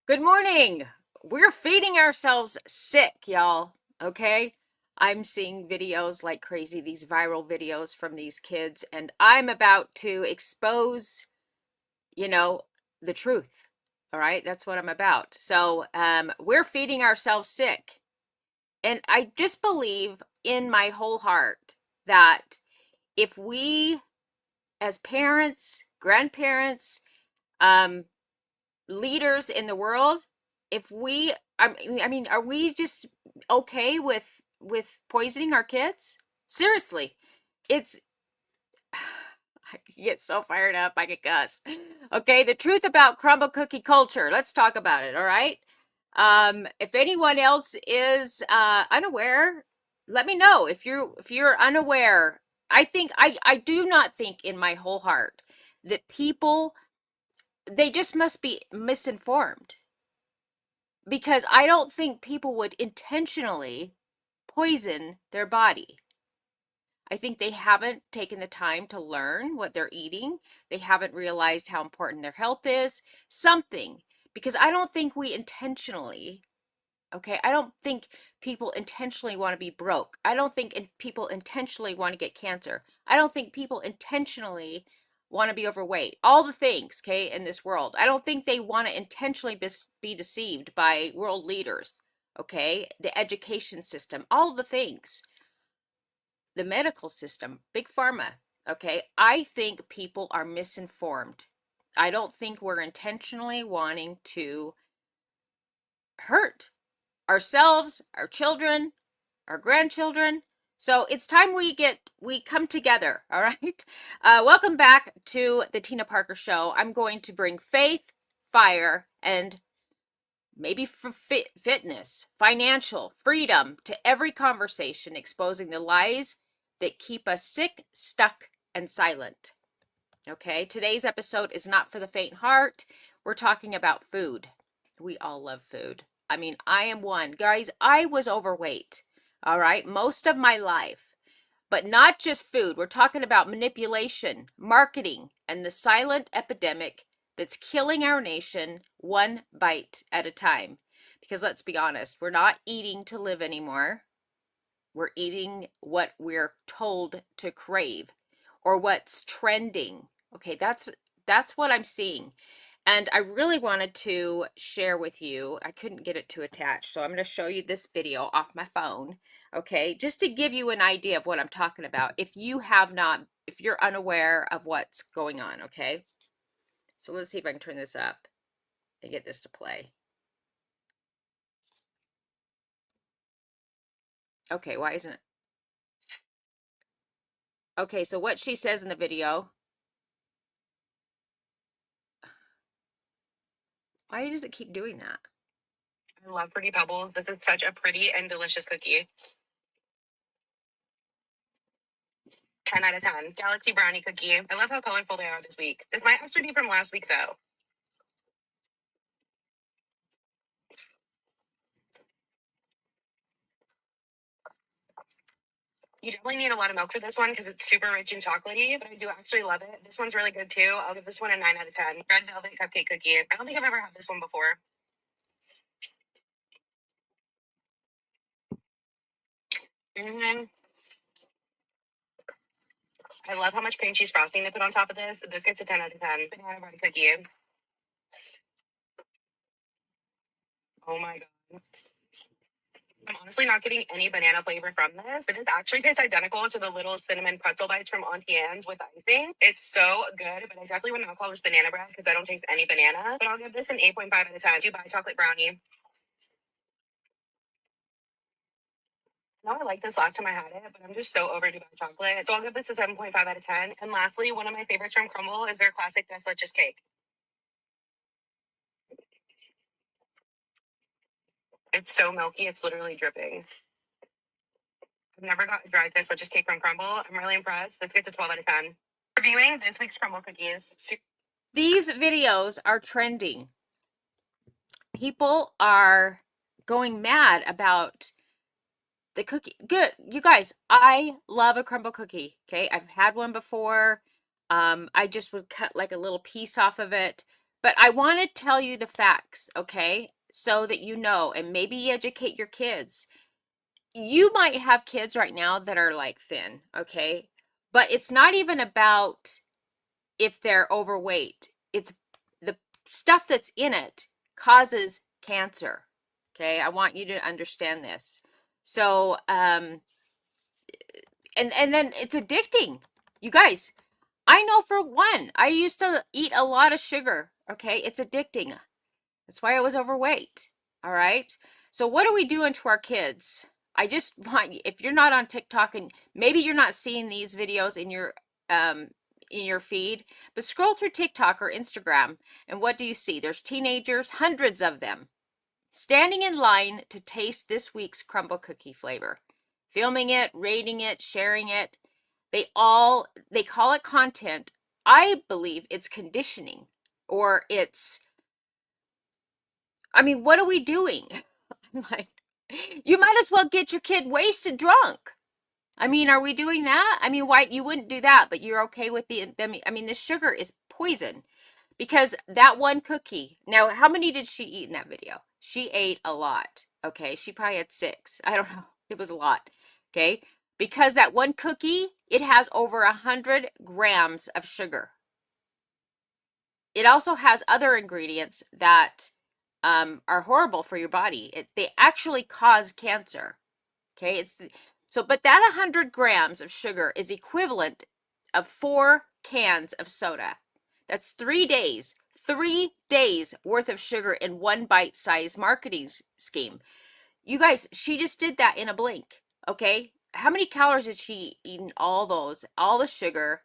Good morning. We're feeding ourselves sick, y'all. Okay? I'm seeing videos like crazy, these viral videos from these kids, and I'm about to expose, you know, the truth. All right? That's what I'm about. We're feeding ourselves sick. And I just believe in my whole heart that if we, as parents, grandparents, um, leaders in the world, if we I mean, are we just okay with poisoning our kids? Seriously. It's I get so fired up I could cuss. Okay, the truth about crumble cookie culture. Let's talk about it, all right? If anyone else is unaware, let me know. If you're unaware, I do not think in my whole heart that people, they just must be misinformed, because I don't think people would intentionally poison their body. I think they haven't taken the time to learn what they're eating. They haven't realized how important their health is. Something. Because I don't think we intentionally, okay, I don't think people intentionally want to be broke. I don't think people intentionally want to get cancer. I don't think people intentionally want to be overweight. All the things, okay, in this world. I don't think they want to intentionally be deceived by world leaders, okay, the education system, all the things, the medical system, big pharma, okay. I think people are misinformed. I don't think we're intentionally wanting to hurt ourselves, our children, our grandchildren. So it's time we come together, all right? Welcome back to the Tina Parker Show. I'm going to bring faith, fire, and maybe fitness, financial freedom to every conversation, exposing the lies that keep us sick, stuck, and silent. Okay, today's episode is not for the faint heart. We're talking about food. We all love food. I mean, I am one. Guys, I was overweight, all right, most of my life. But not just food. We're talking about manipulation, marketing, and the silent epidemic that's killing our nation one bite at a time. Because let's be honest, we're not eating to live anymore. We're eating what we're told to crave or what's trending. Okay, that's what I'm seeing. And I really wanted to share with you, I couldn't get it to attach, so I'm going to show you this video off my phone, okay, just to give you an idea of what I'm talking about if you have not, if you're unaware of what's going on, okay? So let's see if I can turn this up and get this to play. Okay, why isn't it? Okay, so what she says in the video, why does it keep doing that? I love Pretty Pebbles. This is such a pretty and delicious cookie. 10 out of 10. Galaxy Brownie cookie. I love how colorful they are this week. This might actually be from last week, though. You definitely need a lot of milk for this one because it's super rich and chocolatey, but I do actually love it. This one's really good, too. I'll give this one a 9 out of 10. Red Velvet Cupcake Cookie. I don't think I've ever had this one before. Mm-hmm. I love how much cream cheese frosting they put on top of this. This gets a 10 out of 10. Banana bread cookie. Oh my God. I'm honestly not getting any banana flavor from this, but it actually tastes identical to the little cinnamon pretzel bites from Auntie Anne's with icing. It's so good, but I definitely would not call this banana bread because I don't taste any banana. But I'll give this an 8.5 out of 10. Dubai chocolate brownie. Now I like this last time I had it, but I'm just so over Dubai chocolate. So I'll give this a 7.5 out of 10. And lastly, one of my favorites from Crumbl is their classic tres leches cake. It's so milky, it's literally dripping. I've never got a dry tres leches cake from Crumbl. I'm really impressed. Let's get to 12 out of 10. Reviewing this week's Crumbl cookies. These videos are trending. People are going mad about the cookie. Good. You guys, I love a crumble cookie. Okay. I've had one before. I just would cut like a little piece off of it. But I want to tell you the facts, okay? So that you know, and maybe educate your kids. You might have kids right now that are like thin, okay? But it's not even about if they're overweight. It's the stuff that's in it causes cancer. Okay? I want you to understand this. So, and then it's addicting. You guys, I know for one, I used to eat a lot of sugar. Okay? It's addicting. That's why I was overweight. All right? So what are we doing to our kids? I just want, if you're not on TikTok and maybe you're not seeing these videos um in your feed, but scroll through TikTok or Instagram and what do you see? There's teenagers, hundreds of them, standing in line to taste this week's Crumbl cookie flavor. Filming it, rating it, sharing it. They call it content. I believe it's conditioning or it's I mean, what are we doing? I'm like, you might as well get your kid wasted drunk. I mean, are we doing that? I mean, why you wouldn't do that, but you're okay with them? I mean, the sugar is poison because that one cookie. Now, how many did she eat in that video? She ate a lot. Okay, she probably had 6. I don't know. It was a lot. Okay, because that one cookie, it has over 100 grams of sugar. It also has other ingredients that are horrible for your body. They actually cause cancer. Okay, but that 100 grams of sugar is equivalent of 4 cans of soda. That's 3 days worth of sugar in one bite-sized marketing scheme. You guys, she just did that in a blink. Okay, how many calories did she eat in all the sugar?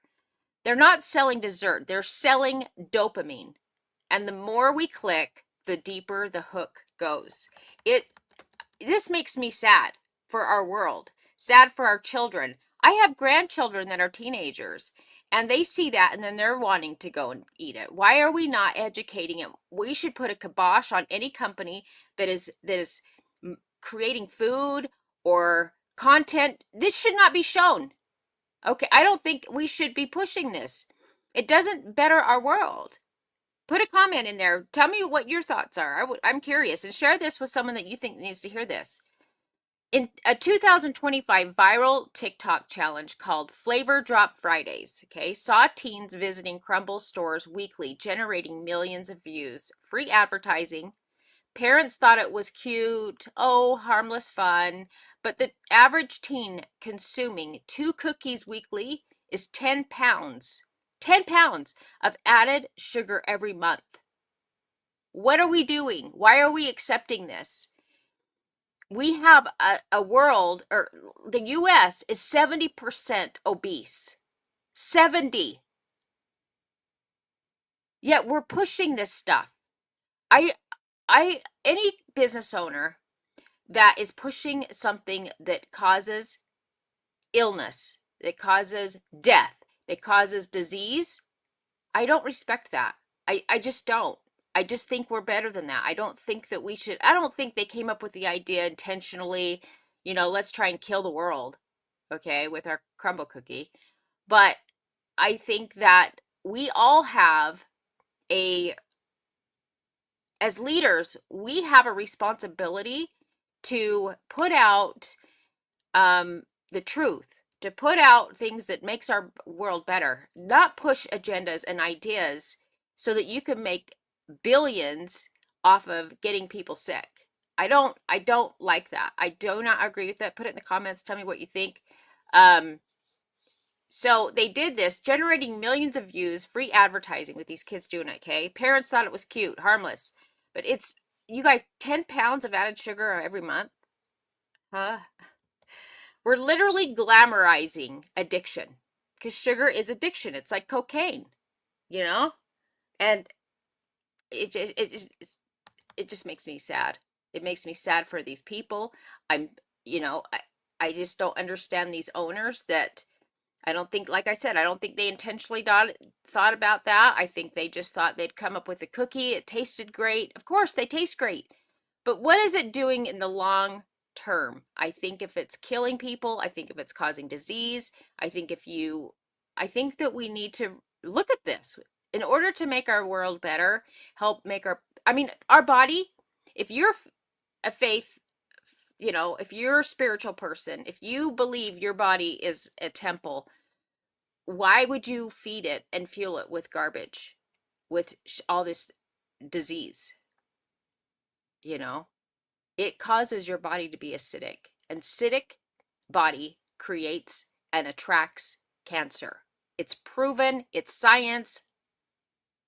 They're not selling dessert, they're selling dopamine. And the more we click, the deeper the hook goes. This makes me sad for our world, sad for our children. I have grandchildren that are teenagers and they see that and then they're wanting to go and eat it. Why are we not educating it? We should put a kibosh on any company that is creating food or content. This should not be shown. Okay, I don't think we should be pushing this. It doesn't better our world. Put a comment in there. Tell me what your thoughts are. I'm curious, and share this with someone that you think needs to hear this. In a 2025 viral TikTok challenge called Flavor Drop Fridays, okay, saw teens visiting Crumbl stores weekly, generating millions of views. Free advertising. Parents thought it was cute, oh, harmless fun, but the average teen consuming 2 cookies weekly is 10 pounds. 10 pounds of added sugar every month. What are we doing? Why are we accepting this? We have a world, or the US is 70% obese. 70. Yet we're pushing this stuff. Any business owner that is pushing something that causes illness, that causes death, that causes disease, I don't respect that. I just don't. I just think we're better than that. I don't think that we should, I don't think they came up with the idea intentionally, let's try and kill the world, okay, with our Crumbl cookie. But I think that we all have as leaders, we have a responsibility to put out the truth, to put out things that makes our world better, not push agendas and ideas so that you can make billions off of getting people sick. I don't like that. I do not agree with that. Put it in the comments. Tell me what you think. So they did this, generating millions of views, free advertising with these kids doing it, okay? Parents thought it was cute, harmless. But it's, you guys, 10 pounds of added sugar every month? Huh? We're literally glamorizing addiction because sugar is addiction. It's like cocaine, you know? And it just makes me sad. It makes me sad for these people. I'm, you know, I just don't understand these owners that I don't think, like I said, I don't think they intentionally thought about that. I think they just thought they'd come up with a cookie. It tasted great. Of course, they taste great. But what is it doing in the long term? I think if it's killing people, I think if it's causing disease, I think that we need to look at this. in order to make our world better, help make I mean, our body, if you're a faith, if you're a spiritual person, if you believe your body is a temple, why would you feed it and fuel it with garbage, with all this disease? You know, it causes your body to be acidic, and acidic body creates and attracts cancer. It's proven, it's science.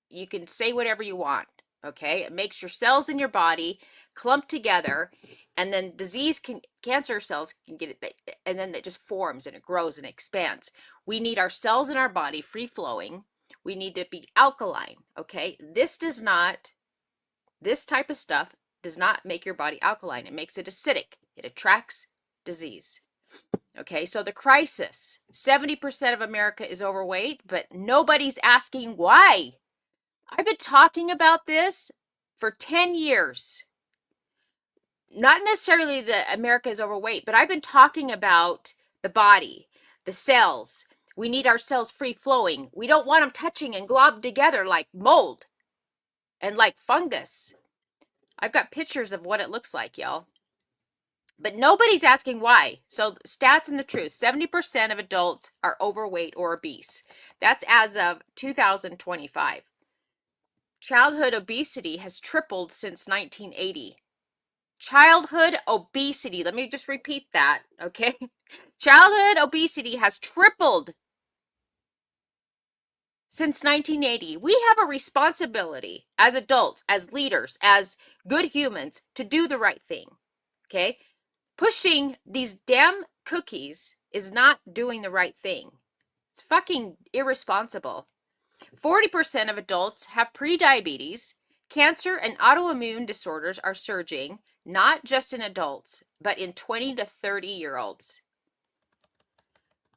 You can say whatever you want. Okay, it makes your cells in your body clump together, and then cancer cells can get it, and then it just forms and it grows and expands. We need our cells in our body free flowing. We need to be alkaline. Okay, this type of stuff does not make your body alkaline. It makes it acidic. It attracts disease. Okay, so the crisis, 70% of America is overweight, but nobody's asking why. I've been talking about this for 10 years. Not necessarily that America is overweight, but I've been talking about the body, the cells. We need our cells free flowing. We don't want them touching and globbed together like mold and like fungus. I've got pictures of what it looks like, y'all. But nobody's asking why. So, stats and the truth, 70% of adults are overweight or obese. That's as of 2025. Childhood obesity has tripled since 1980. Childhood obesity, let me just repeat that, okay? Childhood obesity has tripled since 1980. We have a responsibility as adults, as leaders, as good humans to do the right thing, okay? Pushing these damn cookies is not doing the right thing. It's fucking irresponsible. 40% of adults have prediabetes. Cancer and autoimmune disorders are surging, not just in adults, but in 20 to 30-year-olds.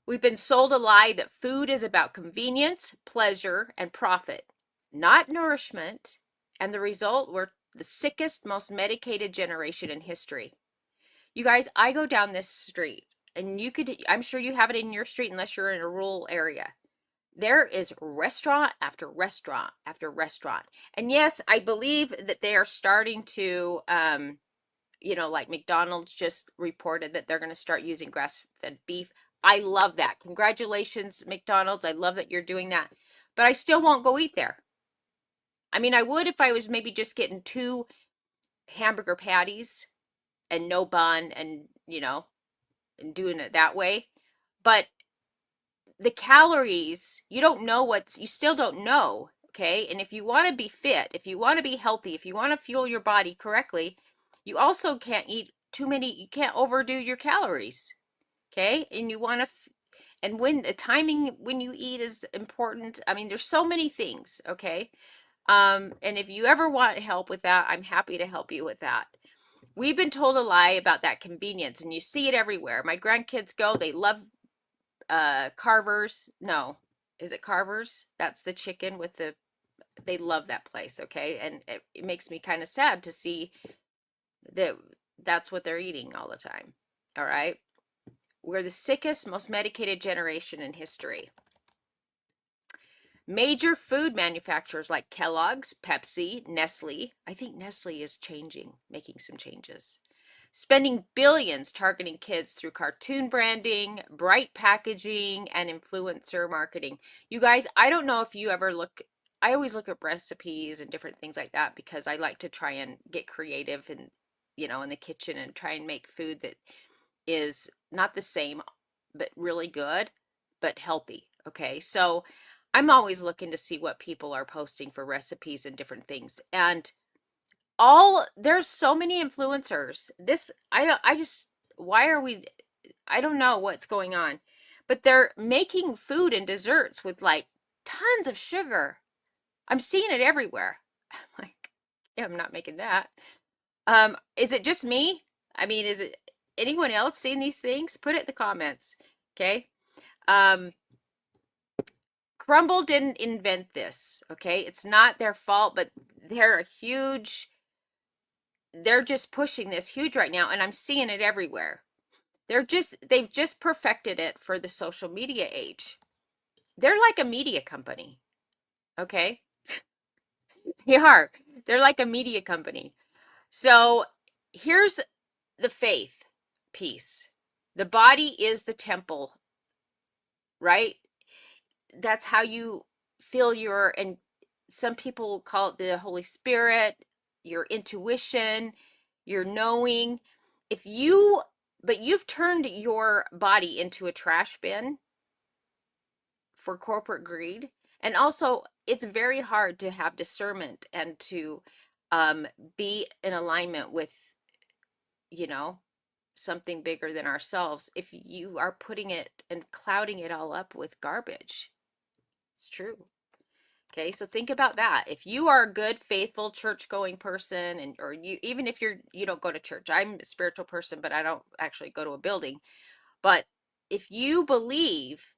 We've been sold a lie that food is about convenience, pleasure, and profit, not nourishment, and the result, we're the sickest, most medicated generation in history. You guys, I go down this street, and I'm sure you have it in your street unless you're in a rural area. There is restaurant after restaurant after restaurant. And yes, I believe that they are starting to, like McDonald's just reported that they're going to start using grass-fed beef. I love that. Congratulations, McDonald's. I love that you're doing that. But I still won't go eat there. I mean, I would if I was maybe just getting 2 hamburger patties and no bun and, and doing it that way. But the calories, you still don't know, okay? And if you want to be fit, if you want to be healthy, if you want to fuel your body correctly, you also can't eat you can't overdo your calories, okay? And you want to, and when the timing when you eat is important. I mean, there's so many things, okay? And if you ever want help with that, I'm happy to help you with that. We've been told a lie about that convenience, and you see it everywhere. My grandkids they love Carver's. No, is it Carver's? That's the chicken with they love that place, okay? And it makes me kind of sad to see that that's what they're eating all the time. All right? We're the sickest, most medicated generation in history. Major food manufacturers like Kellogg's, Pepsi, Nestle. I think Nestle is making some changes. Spending billions targeting kids through cartoon branding, bright packaging, and influencer marketing. You guys, I don't know if you ever I always look at recipes and different things like that because I like to try and get creative and, in the kitchen and try and make food that is not the same, but really good, but healthy. Okay. So I'm always looking to see what people are posting for recipes and different things. And there's so many influencers. I don't know what's going on, but they're making food and desserts with like tons of sugar. I'm seeing it everywhere. I'm like, yeah, I'm not making that. Is it just me? I mean, is it anyone else seeing these things? Put it in the comments. Okay. Crumbl didn't invent this. Okay. It's not their fault, but they're just pushing this huge right now, and I'm seeing it everywhere. They've just perfected it for the social media age. They're like a media company. Okay? They are. They're like a media company. So here's the faith piece. The body is the temple, right? That's how you feel your, and some people call it the Holy Spirit, your intuition, your knowing. If you, but you've turned your body into a trash bin for corporate greed. And also, it's very hard to have discernment and to um, be in alignment with, you know, something bigger than ourselves if you are putting it and clouding it all up with garbage. It's true. Okay, so think about that. If you are a good, faithful, church-going person, and or you, even if you don't go to church, I'm a spiritual person, but I don't actually go to a building. But if you believe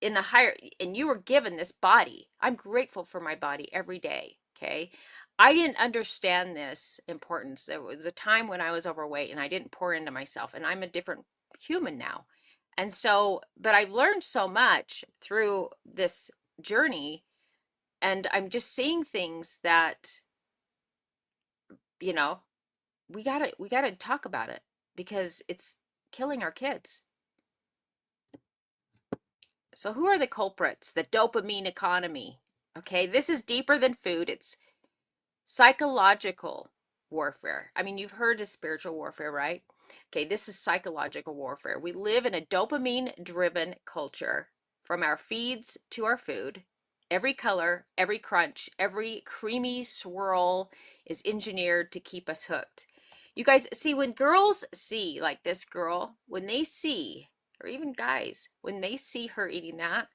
in the higher, and you were given this body, I'm grateful for my body every day. Okay, I didn't understand this importance. There was a time when I was overweight and I didn't pour into myself, and I'm a different human now. And so, but I've learned so much through this journey, and I'm just seeing things that, you know, we gotta talk about it because it's killing our kids. So who are the culprits? The dopamine economy. Okay, this is deeper than food. It's psychological warfare. I mean, you've heard of spiritual warfare, right? Okay, this is psychological warfare. We live in a dopamine driven culture, from our feeds to our food. Every color, every crunch, every creamy swirl is engineered to keep us hooked. You guys see, when girls see, like this girl, when they see, or even guys, when they see her eating that,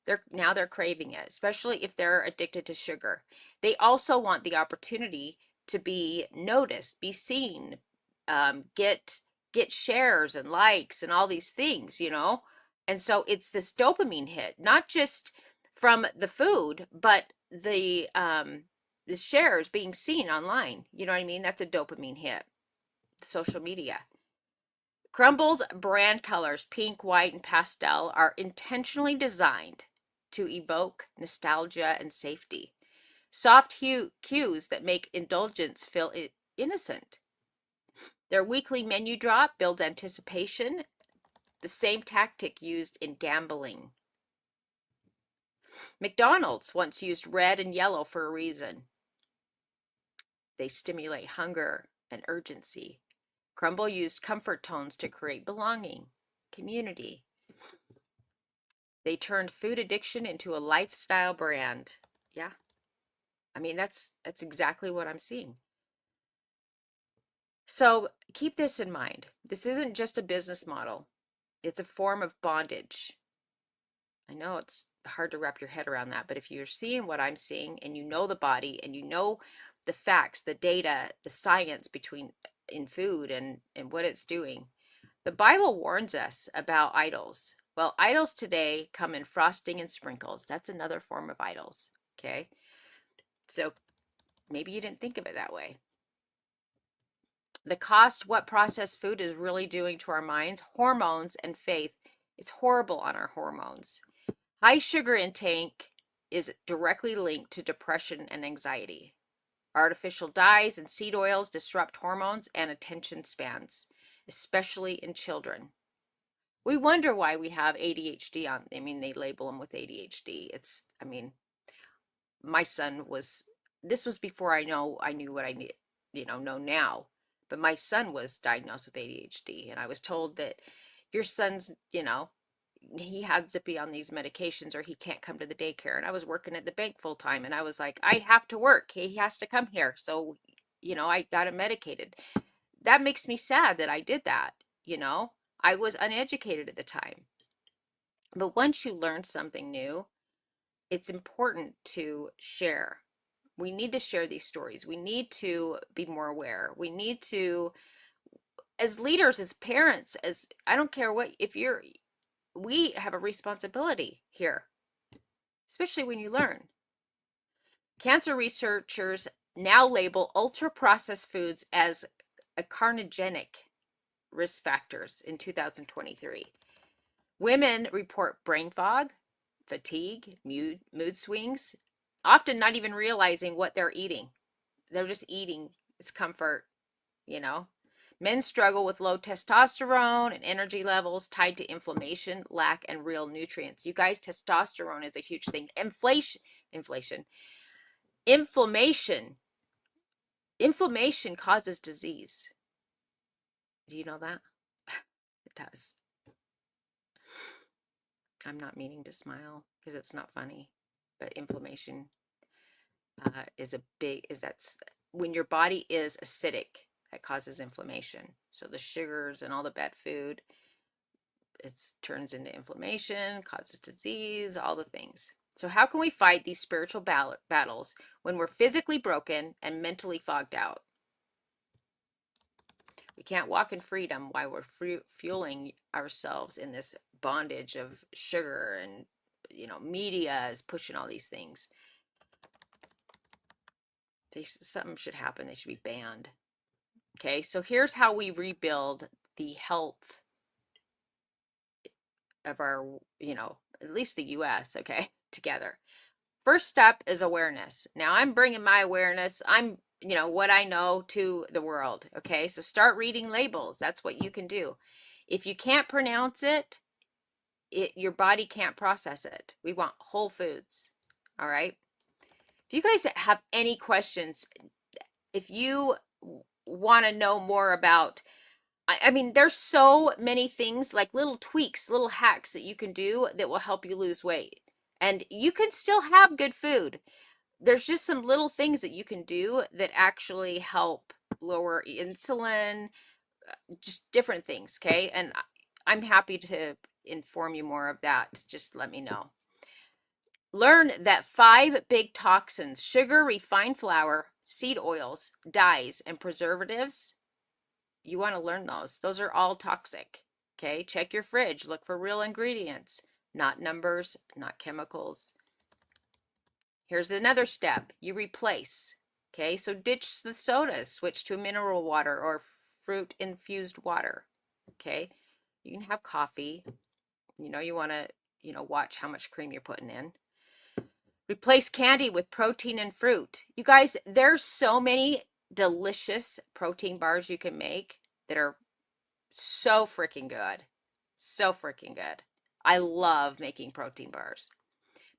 they're craving it, especially if they're addicted to sugar. They also want the opportunity to be noticed, be seen, get shares and likes and all these things, you know? And so it's this dopamine hit, not just from the food, but the shares being seen online. You know what I mean? That's a dopamine hit. Social media. Crumbl's brand colors, pink, white, and pastel, are intentionally designed to evoke nostalgia and safety. Soft cues that make indulgence feel innocent. Their weekly menu drop builds anticipation, the same tactic used in gambling. McDonald's once used red and yellow for a reason. They stimulate hunger and urgency. Crumbl used comfort tones to create belonging, community. They turned food addiction into a lifestyle brand. Yeah. I mean, that's exactly what I'm seeing. So keep this in mind. This isn't just a business model. It's a form of bondage. I know it's hard to wrap your head around that, but if you're seeing what I'm seeing and you know the body and you know the facts, the data, the science between in food and what it's doing, the Bible warns us about idols. Well, idols today come in frosting and sprinkles. That's another form of idols. Okay. So maybe you didn't think of it that way. The cost, what processed food is really doing to our minds, hormones, and faith. It's horrible on our hormones. High sugar intake is directly linked to depression and anxiety. Artificial dyes and seed oils disrupt hormones and attention spans, especially in children. We wonder why we have ADHD on, I mean, they label them with ADHD. It's, I mean, my son was, this was before I knew what I need, know now. But my son was diagnosed with ADHD, and I was told that your son's, he has to be on these medications or he can't come to the daycare. And I was working at the bank full time, and I was like, I have to work. He has to come here. So, I got him medicated. That makes me sad that I did that, you know. I was uneducated at the time. But once you learn something new, it's important to share. We need to share these stories. We need to be more aware. We need to, as leaders, as parents, as I don't care what, if you're, we have a responsibility here, especially when you learn. Cancer researchers now label ultra processed foods as a carcinogenic risk factors in 2023. Women report brain fog, fatigue, mood swings, often not even realizing what they're eating. They're just eating. It's comfort, you know. Men struggle with low testosterone and energy levels tied to inflammation, lack, and real nutrients. You guys, testosterone is a huge thing. Inflation, inflammation, inflammation causes disease. Do you know that? It does. I'm not meaning to smile because it's not funny, but inflammation that's when your body is acidic, that causes inflammation. So the sugars and all the bad food, it turns into inflammation, causes disease, all the things. So how can we fight these spiritual battles when we're physically broken and mentally fogged out? We can't walk in freedom while we're fueling ourselves in this bondage of sugar, and media is pushing all these things. Something should happen. They should be banned. Okay, so here's how we rebuild the health of our, at least the US, okay, together. First step is awareness. Now I'm bringing my awareness, what I know to the world, okay? So start reading labels. That's what you can do. If you can't pronounce it, your body can't process it. We want whole foods, all right? If you guys have any questions, if you want to know more about, I mean, there's so many things, like little tweaks, little hacks that you can do that will help you lose weight. And you can still have good food. There's just some little things that you can do that actually help lower insulin, just different things, okay? And I'm happy to inform you more of that. Just let me know. Learn that 5 big toxins: sugar, refined flour, seed oils, dyes, and preservatives. You want to learn those. Those are all toxic. Okay, check your fridge. Look for real ingredients, not numbers, not chemicals. Here's another step. You replace. Okay, so ditch the sodas, switch to mineral water or fruit infused water. Okay, you can have coffee. You want to, watch how much cream you're putting in. Replace candy with protein and fruit. You guys, there's so many delicious protein bars you can make that are so freaking good. So freaking good. I love making protein bars.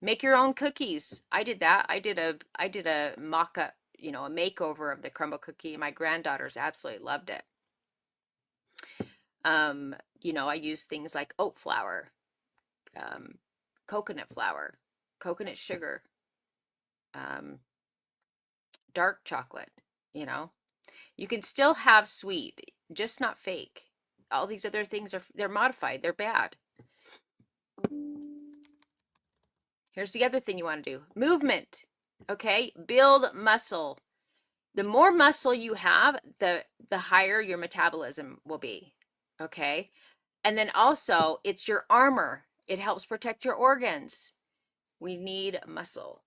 Make your own cookies. I did that. I did a mock-up, a makeover of the Crumbl cookie. My granddaughters absolutely loved it. I use things like oat flour, coconut flour, coconut sugar, dark chocolate. You can still have sweet, just not fake. All these other things they're modified. They're bad. Here's the other thing you want to do. Movement. Okay? Build muscle. The more muscle you have, the higher your metabolism will be. Okay? And then also, it's your armor. It helps protect your organs. We need muscle.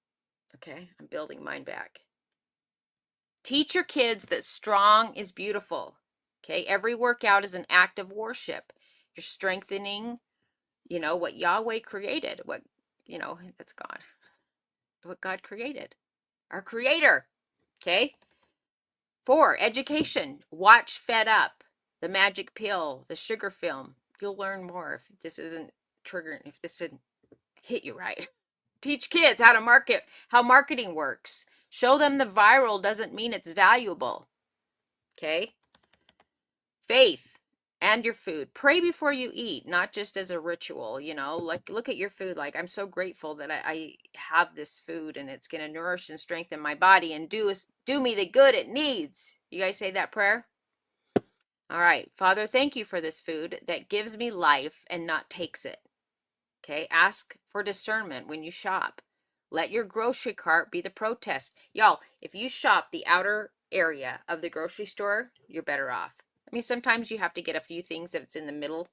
Okay? I'm building mine back. Teach your kids that strong is beautiful. Okay? Every workout is an act of worship. You're strengthening, what Yahweh created. That's God. What God created. Our creator. Okay? 4, education. Watch Fed Up, The Magic Pill, The Sugar Film. You'll learn more if this isn't triggering, if this didn't hit you right. Teach kids how marketing works. Show them the viral doesn't mean it's valuable. Okay? Faith and your food. Pray before you eat, not just as a ritual, like look at your food like, I'm so grateful that I have this food and it's going to nourish and strengthen my body and do me the good it needs. You guys say that prayer? All right. Father, thank you for this food that gives me life and not takes it. Okay? Ask for discernment when you shop. Let your grocery cart be the protest. Y'all, if you shop the outer area of the grocery store, you're better off. I mean, sometimes you have to get a few things that it's in the middle,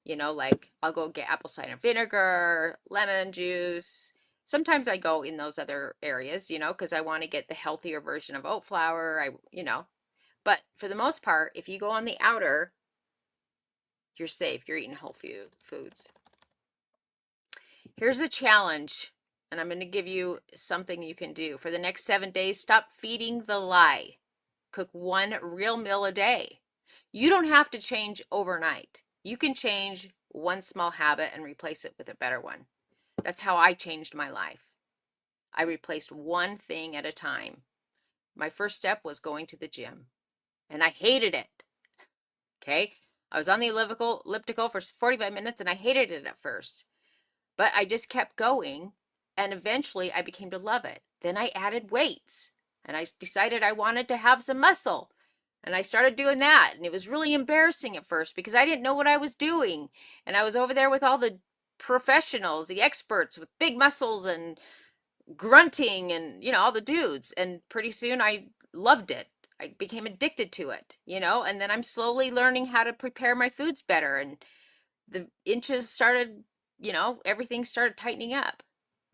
like I'll go get apple cider vinegar, lemon juice. Sometimes I go in those other areas, because I want to get the healthier version of oat flour. But for the most part, if you go on the outer, you're safe. You're eating whole foods. Here's a challenge, and I'm going to give you something you can do. For the next 7 days, stop feeding the lie. Cook one real meal a day. You don't have to change overnight. You can change one small habit and replace it with a better one. That's how I changed my life. I replaced one thing at a time. My first step was going to the gym, and I hated it. Okay? I was on the elliptical for 45 minutes and I hated it at first. But I just kept going, and eventually I became to love it. Then I added weights, and I decided I wanted to have some muscle. And I started doing that, and it was really embarrassing at first because I didn't know what I was doing. And I was over there with all the professionals, the experts with big muscles and grunting and, all the dudes. And pretty soon I loved it. I became addicted to it, and then I'm slowly learning how to prepare my foods better. And the inches started, everything started tightening up.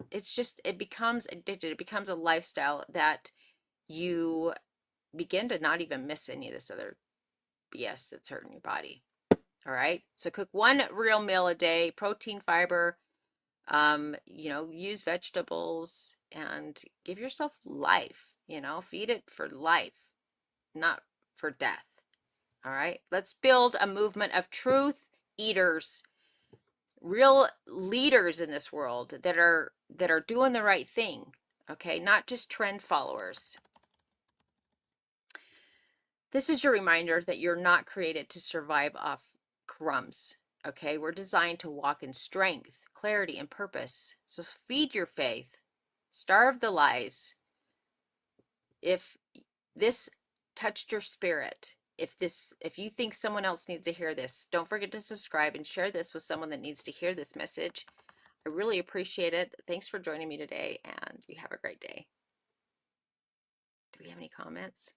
It's just, it becomes addicted. It becomes a lifestyle that you begin to not even miss any of this other BS that's hurting your body. All right. So cook one real meal a day, protein, fiber, use vegetables and give yourself life, feed it for life, not for death. All right. Let's build a movement of truth eaters, real leaders in this world that are doing the right thing. Okay, not just trend followers. This is your reminder that you're not created to survive off crumbs. Okay, we're designed to walk in strength, clarity, and purpose. So feed your faith, starve the lies. If this touched your spirit, if you think someone else needs to hear this, don't forget to subscribe and share this with someone that needs to hear this message. I really appreciate it. Thanks for joining me today, and you have a great day. Do we have any comments?